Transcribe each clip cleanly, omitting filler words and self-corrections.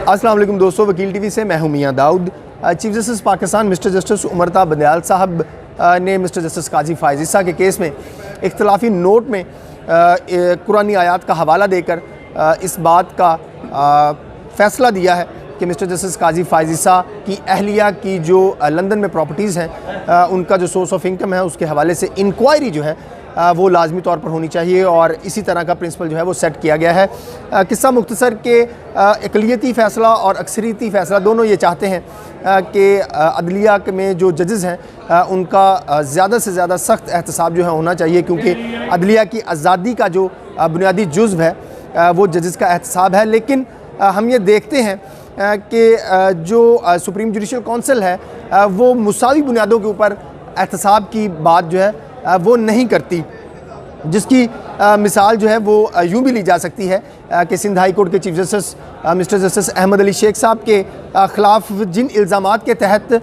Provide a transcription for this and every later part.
अस्सलाम वालेकुम दोस्तों, वकील टीवी से मैं हूं Miyan Dawood. Chief justice Pakistan mister justice Umar Ata Bandial साहब ने मिस्टर जस्टिस काजी फ़ाइज़ ईसा के केस में इख्तिलाफी नोट में कुरानी आयात का हवाला देकर इस बात का फ़ैसला दिया है कि मिस्टर जस्टिस काजी फ़ाइज़ ईसा की अहलिया की जो लंदन में प्रॉपर्टीज़ हैं उनका जो सोर्स ऑफ इनकम है उसके हवाले से इंक्वायरी जो है वो लाजमी तौर पर होनी चाहिए और इसी तरह का प्रिंसिपल जो है वो सेट किया गया है। किस्सा मुख्तसर के अक़लियती फ़ैसला और अक्सरियती फ़ैसला दोनों ये चाहते हैं कि अदलिया में जो जजेस हैं उनका ज़्यादा से ज़्यादा सख्त एहतसाब जो है होना चाहिए, क्योंकि अदलिया की आज़ादी का जो बुनियादी जुज़्व है वो जजेस का एहतसाब है। लेकिन हम ये देखते हैं कि जो सुप्रीम जुडिशल कौंसिल है वो मुसावी बुनियादों के ऊपर एहतसाब की बात जो है वो नहीं करती, जिसकी मिसाल जो है वो यूँ भी ली जा सकती है कि सिंध हाई कोर्ट के chief justice mister justice Ahmed Ali Sheikh साहब के ख़िलाफ़ जिन इल्ज़ामात के तहत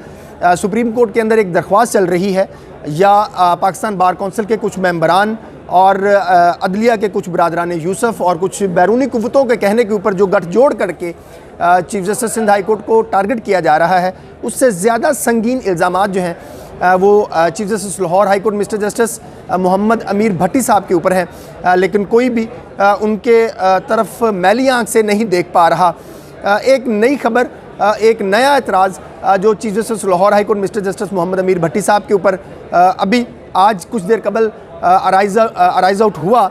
सुप्रीम कोर्ट के अंदर एक दरख्वास्त चल रही है, या पाकिस्तान बार कौंसिल के कुछ मेंबरान और अदलिया के कुछ बरादरान यूसुफ और कुछ बैरूनी कुव्वतों के कहने के ऊपर जो गठजोड़ करके chief justice Sindh high court को टारगेट किया जा रहा है, उससे ज़्यादा संगीन इल्ज़ामात जो हैं वो chief justice Lahore high court mister justice Mohammad अमीर भट्टी साहब के ऊपर हैं। लेकिन कोई भी उनके तरफ मैली आँख से नहीं देख पा रहा। एक नई खबर, एक नया एतराज़ जो chief justice Lahore high court mister justice Mohammad अमीर भट्टी साहब के ऊपर अभी आज कुछ देर कबल अराइज आउट हुआ,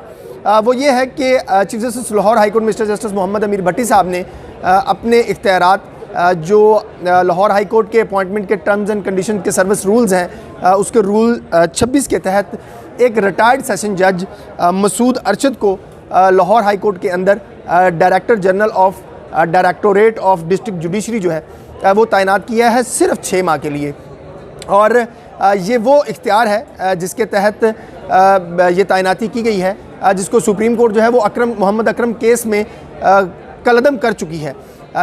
वो ये है कि chief justice Lahore high court mister justice Mohammad अमीर भट्टी साहब ने अपने इख्तियारात जो लाहौर हाई कोर्ट के अपॉइंटमेंट के टर्म्स एंड कंडीशन के सर्विस रूल्स हैं उसके रूल 26 के तहत एक रिटायर्ड सेशन जज मसूद अरशद को लाहौर हाई कोर्ट के अंदर director general of directorate of district judiciary जो है वो तैनात किया है सिर्फ 6 माह के लिए। और ये वो इख्तियार है जिसके तहत ये तैनाती की गई है, जिसको सुप्रीम कोर्ट जो है वो मोहम्मद अकरम केस में कलअदम कर चुकी है।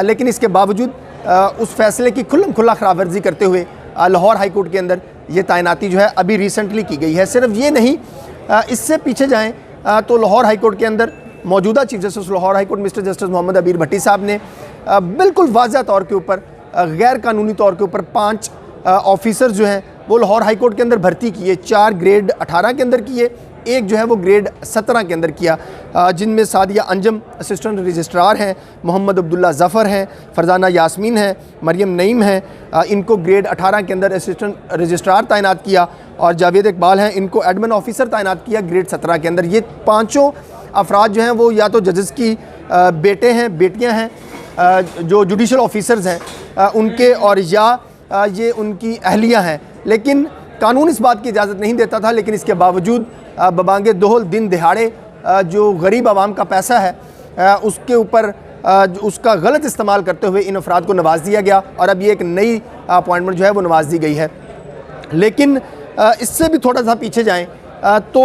लेकिन इसके बावजूद उस फैसले की खुल्ला खिलाफ वर्जी करते हुए लाहौर हाई कोर्ट के अंदर ये तैनाती जो है अभी रिसेंटली की गई है। सिर्फ ये नहीं, इससे पीछे जाएं तो लाहौर हाई कोर्ट के अंदर मौजूदा chief justice Lahore high court mister justice Mohammad अमीर भट्टी साहब ने बिल्कुल वाज़ह तौर के ऊपर गैर कानूनी तौर के ऊपर 5 ऑफिसर जो हैं वो लाहौर हाई कोर्ट के अंदर भर्ती किए। 4 ग्रेड 18 के अंदर किए, एक जो है वो ग्रेड 17 के अंदर किया, जिनमें सादिया अंजम असिस्टेंट रजिस्ट्रार हैं, मोहम्मद अब्दुल्ला ज़फ़र हैं, फ़रज़ाना यास्मीन हैं, मरियम नईम हैं, इनको ग्रेड 18 के अंदर असिस्टेंट रजिस्ट्रार तैनात किया, और जावेद इकबाल हैं, इनको एडमिन ऑफिसर तैनात किया ग्रेड 17 के अंदर। ये 5 अफराद जो हैं वो या तो जजेस की बेटे हैं, बेटियाँ हैं जो जुडिशल ऑफिसर्स हैं उनके, और या ये उनकी अहलिया हैं। लेकिन कानून इस बात की इजाज़त नहीं देता था, लेकिन इसके बावजूद बबांगे दोहल दिन दिहाड़े जो गरीब आवाम का पैसा है उसके ऊपर उसका गलत इस्तेमाल करते हुए इन अफराद को नवाज दिया गया, और अब ये एक नई अपॉइंटमेंट जो है वो नवाज दी गई है। लेकिन इससे भी थोड़ा सा पीछे जाएं तो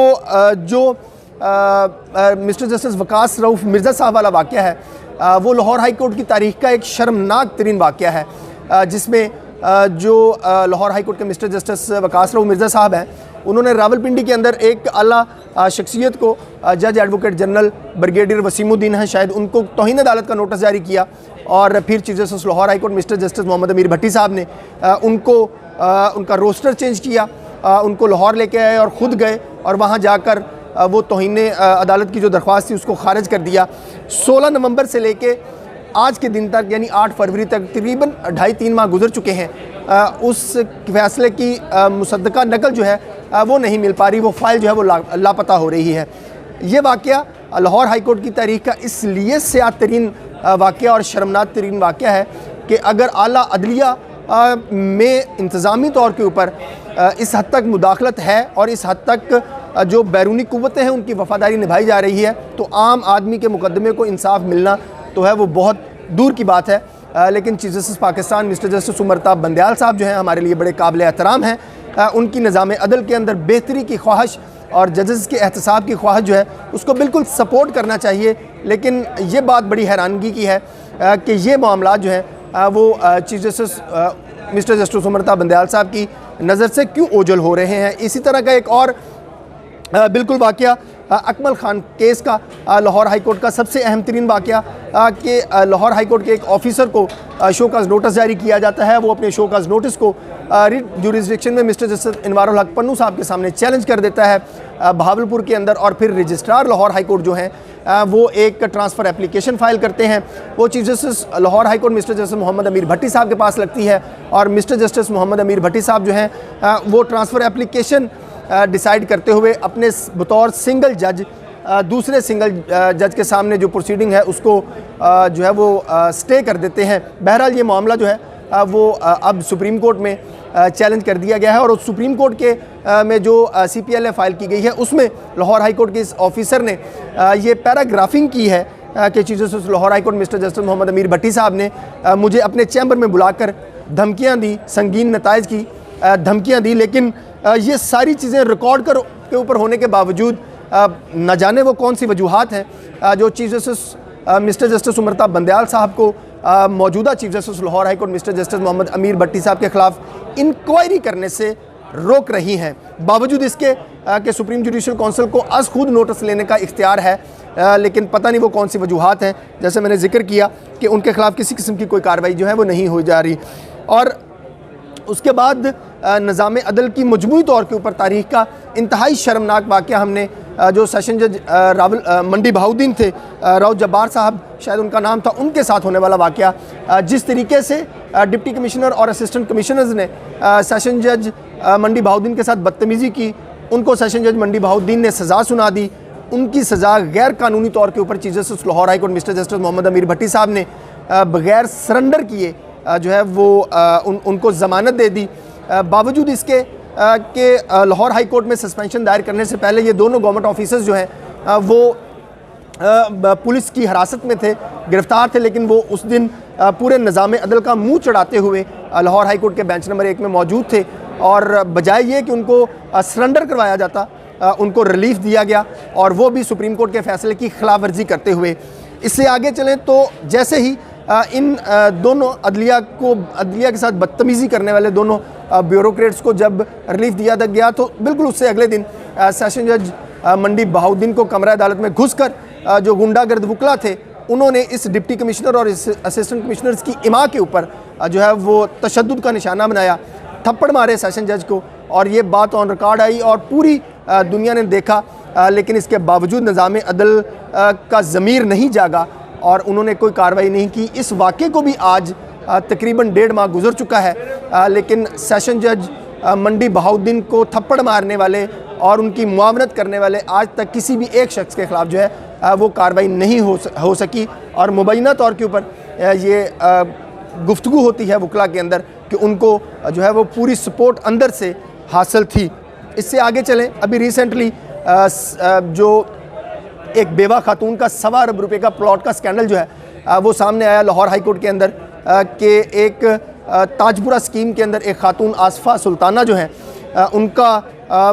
जो मिस्टर जस्टिस वकास रऊफ़ मिर्ज़ा साहब वाला वाक़या है वो लाहौर हाई कोर्ट की तारीख़ का एक शर्मनाक तरीन वाक़या है, जिसमें जो लाहौर हाई कोर्ट के मिस्टर जस्टिस वकास रऊफ़ मिर्ज़ा साहब हैं उन्होंने रावलपिंडी के अंदर एक आला शख्सियत को जज एडवोकेट जनरल ब्रिगेडियर वसीमुद्दीन हैं शायद, उनको तौहीन अदालत का नोटिस जारी किया, और फिर chief justice Lahore high court mister justice Mohammad अमीर भट्टी साहब ने उनको उनका रोस्टर चेंज किया, उनको लाहौर लेके आए और ख़ुद गए और वहाँ जाकर वो तौहीन अदालत की जो दरख्वास्त थी उसको खारिज कर दिया। 16 नवंबर से लेके आज के दिन तक यानी 8 फरवरी तक तकरीबन 2.5-3 माह गुजर चुके हैं, उस फैसले की मुसद्दका नकल जो है वो नहीं मिल पा रही, वो फ़ाइल जो है वो लापता हो रही है। ये वाक़या लाहौर हाई कोर्ट की तारीख़ का इसलिए सियात तरीन वाक़या और शर्मनाक तरीन वाक़या है कि अगर आला अदलिया में इंतज़ामी तौर के ऊपर इस हद तक मुदाखलत है और इस हद तक जो बैरूनी कुव्वतें हैं उनकी वफ़ादारी निभाई जा रही है, तो आम आदमी के मुकदमे को इंसाफ मिलना तो है वो बहुत दूर की बात है। लेकिन chief justice Pakistan mister justice Umar Ata Bandial साहब जो हैं हमारे लिए बड़े काबिल एहतराम हैं। उनकी निज़ाम अदल के अंदर बेहतरी की ख्वाहिश और जजेस के एहतसाब की ख्वाहिश जो है उसको बिल्कुल सपोर्ट करना चाहिए। लेकिन ये बात बड़ी हैरानगी की है कि ये मामला जो है वो chief justice mister justice Umar Ata Bandial साहब की नज़र से क्यों ओझल हो रहे हैं। इसी तरह का एक और बिल्कुल वाक़या अकमल खान केस का लाहौर हाई कोर्ट का सबसे अहम तरीन वाक़या कि लाहौर हाई कोर्ट के एक ऑफिसर को शोकाज नोटिस जारी किया जाता है। वो अपने शोकाज नोटिस को रिट जुरिस्डिक्शन में मिस्टर जस्टिस इनवारुल हक पन्नू साहब के सामने चैलेंज कर देता है बहावलपुर के अंदर, और फिर रजिस्ट्रार लाहौर हाई कोर्ट जो हैं वो एक ट्रांसफ़र एप्लीकेशन फ़ाइल करते हैं। वो chief justice Lahore high court mister justice Mohammad अमीर भट्टी साहब के पास लगती है, और मिस्टर जस्टिस मोहम्मद अमीर भट्टी साहब जो हैं वो ट्रांसफ़र एप्लीकेशन डिसाइड करते हुए अपने बतौर सिंगल जज दूसरे सिंगल जज के सामने जो प्रोसीडिंग है उसको जो है वो स्टे कर देते हैं। बहरहाल ये मामला जो है वो अब सुप्रीम कोर्ट में चैलेंज कर दिया गया है, और सुप्रीम कोर्ट के में जो CPLA फाइल की गई है उसमें लाहौर हाई कोर्ट के इस ऑफिसर ने ये पैराग्राफिंग की है कि chief justice Lahore high court mister justice Mohammad अमीर भट्टी साहब ने मुझे अपने चैम्बर में बुलाकर धमकियाँ दी, संगीन नताइज की धमकियाँ दी, लेकिन ये सारी चीज़ें रिकॉर्ड के ऊपर होने के बावजूद न जाने वो कौन सी वजूहात हैं जो chief justice mister justice Umar Ata Bandial साहब को मौजूदा chief justice Lahore high court mister justice Mohammad अमीर भट्टी साहब के ख़िलाफ़ इंक्वायरी करने से रोक रही हैं। बावजूद इसके कि सुप्रीम जुडिशल काउंसिल को अज़ खुद नोटिस लेने का इख्तियार है, लेकिन पता नहीं वो कौन सी वजूहात हैं। जैसे मैंने जिक्र किया कि उनके ख़िलाफ़ किसी किस्म की कोई कार्रवाई जो है वो नहीं हो जा रही। और उसके बाद निज़ाम अदल की मजमूई तौर के ऊपर तारीख़ का इंतहाई शर्मनाक वाक़या हमने जो सेशन जज मंडी बहाउद्दीन थे, राव जब्बार साहब शायद उनका नाम था, उनके साथ होने वाला वाक़या, जिस तरीके से डिप्टी कमिश्नर और असिस्टेंट कमिश्नर्स ने सेशन जज मंडी बहाउद्दीन के साथ बदतमीज़ी की, उनको सेशन जज मंडी बहाउद्दीन ने सज़ा सुना दी। उनकी सज़ा गैर कानूनी तौर के ऊपर chief justice Lahore high court mister justice Mohammad अमीर भट्टी साहब ने बग़ैर सरेंडर किए जो है वो उनको ज़मानत दे दी। बावजूद इसके कि लाहौर हाई कोर्ट में सस्पेंशन दायर करने से पहले ये दोनों गवर्नमेंट ऑफिसर्स जो हैं वो पुलिस की हिरासत में थे, गिरफ्तार थे, लेकिन वो उस दिन पूरे निज़ाम अदल का मुंह चढ़ाते हुए लाहौर हाई कोर्ट के बेंच नंबर 1 में मौजूद थे, और बजाय ये कि उनको सरेंडर करवाया जाता उनको रिलीफ दिया गया, और वो भी सुप्रीम कोर्ट के फैसले की खिलाफ वर्जी करते हुए। इससे आगे चलें तो जैसे ही इन दोनों अदलिया के साथ बदतमीज़ी करने वाले दोनों ब्यूरोक्रेट्स को जब रिलीफ दिया गया, तो बिल्कुल उससे अगले दिन सेशन जज मंडी बहाउद्दीन को कमरा अदालत में घुसकर जो गुंडागर्द वकला थे उन्होंने इस डिप्टी कमिश्नर और इस असिस्टेंट कमिश्नर्स की इमा के ऊपर जो है वो तशद्दुद का निशाना बनाया, थप्पड़ मारे सेशन जज को, और ये बात ऑन रिकॉर्ड आई और पूरी दुनिया ने देखा। लेकिन इसके बावजूद निज़ाम अदल का ज़मीर नहीं जागा और उन्होंने कोई कार्रवाई नहीं की। इस वाक़े को भी आज तकरीबन 1.5 माह गुजर चुका है, लेकिन सेशन जज मंडी बहाउद्दीन को थप्पड़ मारने वाले और उनकी मुआवनत करने वाले आज तक किसी भी एक शख्स के ख़िलाफ़ जो है वो कार्रवाई नहीं हो सकी। और मुबैना तौर के ऊपर ये गुफ्तगू होती है वकला के अंदर कि उनको जो है वो पूरी सपोर्ट अंदर से हासिल थी। इससे आगे चलें, अभी रिसेंटली जो एक बेवा खातून का 1.25 अरब रुपये का प्लॉट का स्कैंडल जो है वो सामने आया लाहौर हाई कोर्ट के अंदर, कि एक ताजपुरा स्कीम के अंदर एक खातून आसफ़ा सुल्ताना जो है उनका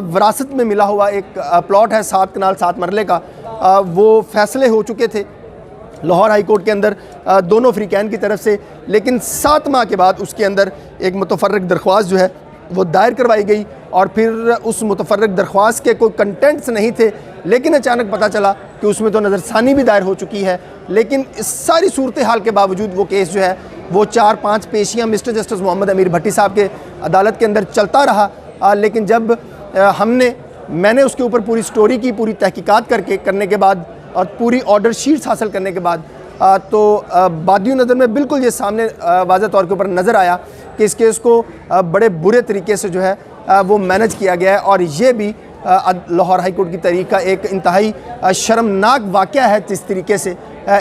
विरासत में मिला हुआ एक प्लॉट है 7 कनाल 7 मरले का, वो फैसले हो चुके थे लाहौर हाई कोर्ट के अंदर दोनों फ्रीकैन की तरफ से, लेकिन 7 माह के बाद उसके अंदर एक मुतफर्रिक दरख्वास्त जो है वो दायर करवाई गई, और फिर उस मुतफर्रिक दरख्वास्त के कोई कंटेंट्स नहीं थे, लेकिन अचानक पता चला कि उसमें तो नज़रसानी भी दायर हो चुकी है। लेकिन इस सारी सूरत हाल के बावजूद वो केस जो है वो 4-5 पेशियाँ मिस्टर जस्टिस मोहम्मद अमीर भट्टी साहब के अदालत के अंदर चलता रहा। लेकिन जब मैंने उसके ऊपर पूरी स्टोरी की, पूरी तहकीकात करने के बाद और पूरी ऑर्डर शीट्स हासिल करने के बाद तो बादियों नज़र में बिल्कुल ये सामने वाज़ह तौर के ऊपर नज़र आया कि इस केस को बड़े बुरे तरीके से जो है वो मैनेज किया गया है, और ये भी लाहौर हाई कोर्ट की तारीख़ का एक इंतहाई शर्मनाक वाक़या है। जिस तरीके से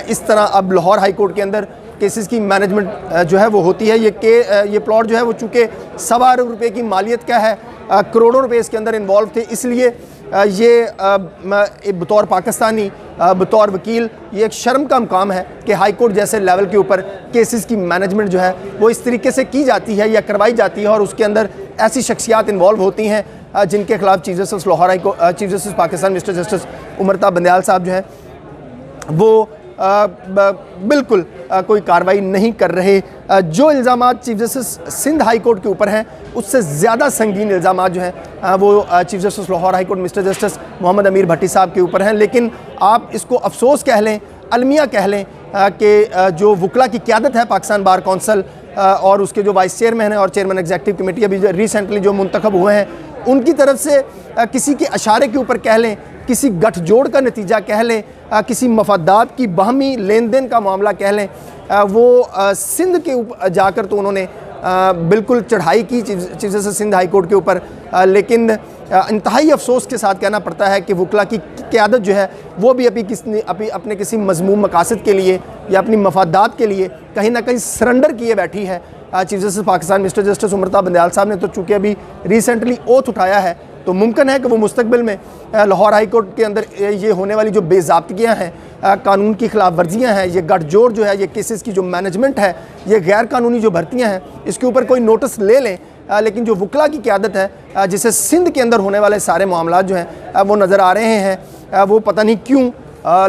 इस तरह अब लाहौर हाई कोर्ट के अंदर केसेस की मैनेजमेंट जो है वो होती है। ये प्लॉट जो है वो चूँकि 1.25 अरब रुपये की मालियत का है, करोड़ों रुपए इसके अंदर इन्वॉल्व थे, इसलिए ये बतौर पाकिस्तानी बतौर वकील ये एक शर्म का मकाम है कि हाई कोर्ट जैसे लेवल के ऊपर केसेस की मैनेजमेंट जो है वो इस तरीके से की जाती है या करवाई जाती है, और उसके अंदर ऐसी शख्सियात इन्वॉल्व होती हैं जिनके खिलाफ chief justice Lahore high court chief justice Pakistan mister justice Umar Ata Bandial साहब जो है वो बिल्कुल कोई कार्रवाई नहीं कर रहे। जो इल्ज़ामात chief justice Sindh high court के ऊपर हैं उससे ज़्यादा संगीन इल्ज़ामात जो हैं वो chief justice Lahore high court mister justice Mohammad अमीर भट्टी साहब के ऊपर हैं। लेकिन आप इसको अफसोस कह लें, अलमिया कह लें कि जो वकला की क़यादत है पाकिस्तान बार कौंसल और उसके जो वाइस चेयरमैन हैं और चेयरमैन एग्जीक्यूटिव कमेटी अभी रिसेंटली जो मुंतखब हुए हैं, उनकी तरफ से किसी के इशारे के ऊपर कह लें, किसी गठजोड़ का नतीजा कह लें, किसी मफादात की बाहमी लेन देन का मामला कह लें, वो सिंध के ऊपर जाकर तो उन्होंने बिल्कुल चढ़ाई की chief justice Sindh high court के ऊपर। लेकिन इंतहाई अफसोस के साथ कहना पड़ता है कि वकला की क़यादत जो है वो भी अपने किसी मज़मूम मकासद के लिए या अपनी मफादात के लिए कहीं ना कहीं सरेंडर किए बैठी है। Chief justice Pakistan mister justice Umar Ata Bandial साहब ने तो चूँकि अभी रिसेंटली ओथ उठाया है, तो मुमकिन है कि वो मुस्तकबिल में लाहौर हाई कोर्ट के अंदर ये होने वाली जो बेज़ाब्तियाँ हैं, कानून की खिलाफ वर्जियाँ हैं, ये गठजोड़ जो है, ये केसेस की जो मैनेजमेंट है, ये गैर कानूनी जो भर्तियाँ हैं, इसके ऊपर कोई नोटिस ले लें। लेकिन जो वकला की क़यादत है जिसे सिंध के अंदर होने वाले सारे मामला जो हैं वो नज़र आ रहे हैं, वो पता नहीं क्यों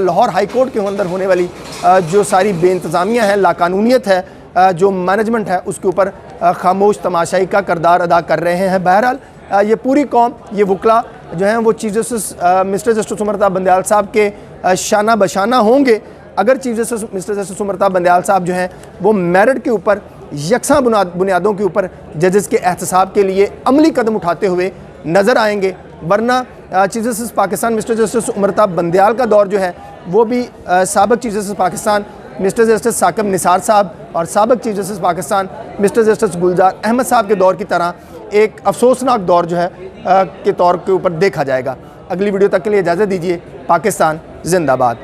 लाहौर हाई कोर्ट के अंदर होने वाली जो सारी बेइंतज़ामियाँ हैं, लाकानूनियत है, जो मैनेजमेंट है, उसके ऊपर खामोश तमाशाई का किरदार अदा कर रहे हैं। बहरहाल ये पूरी कौम, ये वकला जो हैं वो chief justice mister justice Umar Ata Bandial साहब के शाना बशाना होंगे अगर chief justice mister justice Umar Ata Bandial साहब जो हैं वो मेरिट के ऊपर, यकसा बुनियादों के ऊपर जजेस के एहतसाब के लिए अमली कदम उठाते हुए नज़र आएंगे। वरना chief justice Pakistan mister justice Umar Ata Bandial का दौर जो है वो भी साबिक़ chief justice Pakistan mister justice Saqib Nisar साहब और साबिक़ chief justice Pakistan mister justice Gulzar Ahmed साहब के दौर की तरह एक अफसोसनाक दौर जो है के तौर के ऊपर देखा जाएगा। अगली वीडियो तक के लिए इजाज़त दीजिए। पाकिस्तान जिंदाबाद।